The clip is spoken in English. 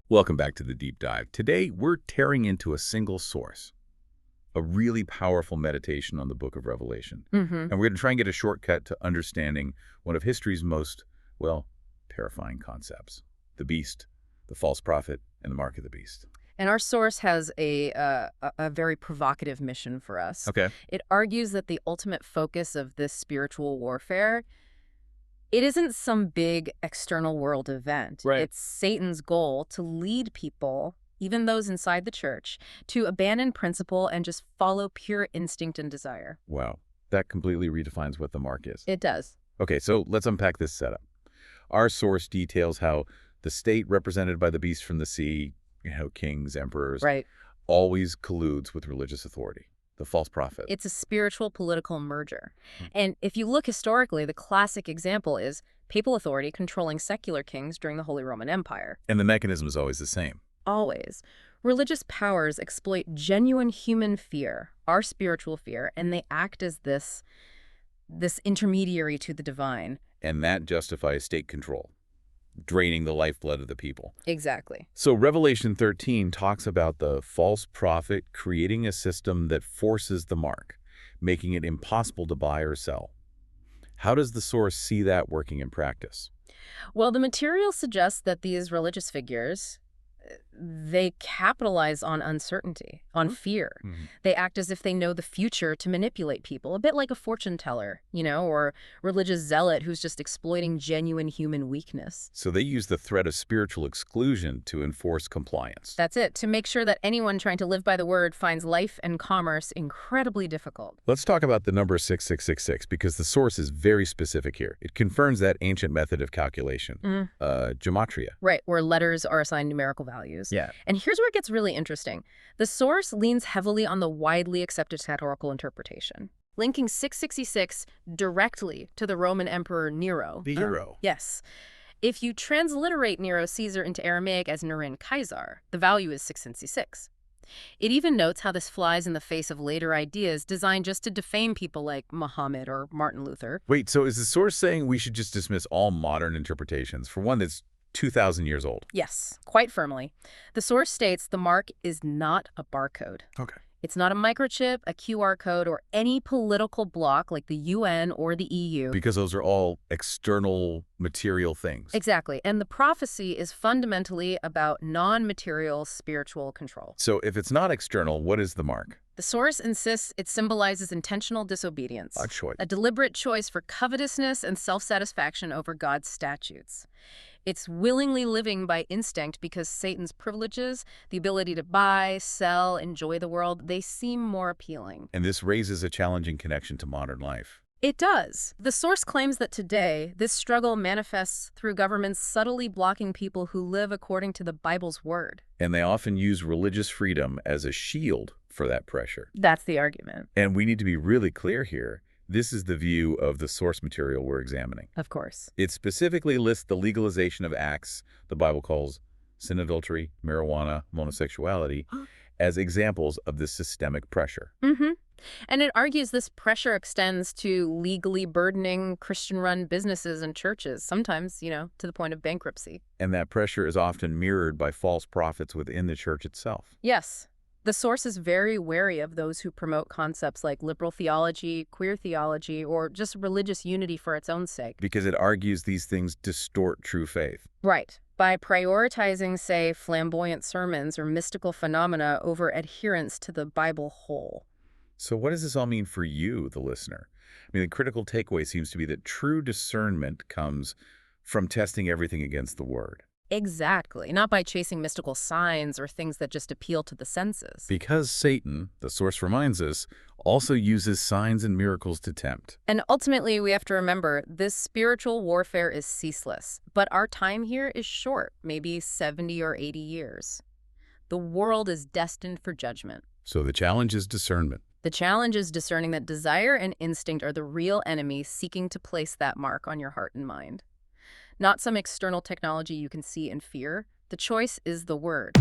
Welcome back to the Deep Dive. Today, we're tearing into a single source, a really powerful meditation on the book of Revelation. And we're going to try and get a shortcut to understanding one of history's most, well, terrifying concepts: the beast, the false prophet, and the mark of the beast. And our source has a very provocative mission for us. Okay. It argues that the ultimate focus of this spiritual warfare, it isn't some big external world event. Right. It's Satan's goal to lead people, even those inside the church, to abandon principle and just follow pure instinct and desire. Wow. That completely redefines what the mark is. It does. Okay, so let's unpack this setup. Our source details how the state represented by the beast from the sea, kings, emperors, Right. always colludes with religious authority, the false prophet. It's a spiritual political merger. And if you look historically, the classic example is papal authority controlling secular kings during the Holy Roman Empire. And the mechanism is always the same. Always. Religious powers exploit genuine human fear, our spiritual fear, and they act as this intermediary to the divine. And that justifies state control, draining the lifeblood of the people. Exactly. So Revelation 13 talks about the false prophet creating a system that forces the mark, making it impossible to buy or sell. How does the source see that working in practice? Well, the material suggests that these religious figures, they capitalize on uncertainty, on fear. They act as if they know the future to manipulate people, a bit like a fortune teller, or religious zealot who's just exploiting genuine human weakness. So they use the threat of spiritual exclusion to enforce compliance. That's it, to make sure that anyone trying to live by the word finds life and commerce incredibly difficult. Let's talk about the number 6666, because the source is very specific here. It confirms that ancient method of calculation, Gimatria. Right, where letters are assigned numerical values. Yeah. And here's where it gets really interesting. The source leans heavily on the widely accepted categorical interpretation, linking 666 directly to the Roman Emperor Nero. The hero. Yes. If you transliterate Nero Caesar into Aramaic as Nerin Caesar, the value is 666. It even notes how this flies in the face of later ideas designed just to defame people like Muhammad or Martin Luther. Wait, so is the source saying we should just dismiss all modern interpretations for one that's 2,000 years old? Yes, quite firmly. The source states the mark is not a barcode. Okay. It's not a microchip, a QR code, or any political bloc like the UN or the EU. Because those are all external material things. Exactly. And the prophecy is fundamentally about non-material spiritual control. So if it's not external, what is the mark? The source insists it symbolizes intentional disobedience. A choice. A deliberate choice for covetousness and self-satisfaction over God's statutes. It's willingly living by instinct because Satan's privileges, the ability to buy, sell, enjoy the world, they seem more appealing. And this raises a challenging connection to modern life. It does. The source claims that today, this struggle manifests through governments subtly blocking people who live according to the Bible's word. And they often use religious freedom as a shield for that pressure. That's the argument. And we need to be really clear here. This is the view of the source material we're examining. Of course. It specifically lists the legalization of acts the Bible calls sin, adultery, marijuana, homosexuality as examples of this systemic pressure. And it argues this pressure extends to legally burdening Christian-run businesses and churches, sometimes, to the point of bankruptcy. And that pressure is often mirrored by false prophets within the church itself. Yes. The source is very wary of those who promote concepts like liberal theology, queer theology, or just religious unity for its own sake. Because it argues these things distort true faith. Right. By prioritizing, say, flamboyant sermons or mystical phenomena over adherence to the Bible whole. So what does this all mean for you, the listener? I mean, the critical takeaway seems to be that true discernment comes from testing everything against the Word. Exactly. Not by chasing mystical signs or things that just appeal to the senses. Because Satan, the source reminds us, also uses signs and miracles to tempt. And ultimately, we have to remember, this spiritual warfare is ceaseless. But our time here is short, maybe 70 or 80 years. The world is destined for judgment. So the challenge is discernment. The challenge is discerning that desire and instinct are the real enemy seeking to place that mark on your heart and mind. Not some external technology you can see and fear. The choice is the Word.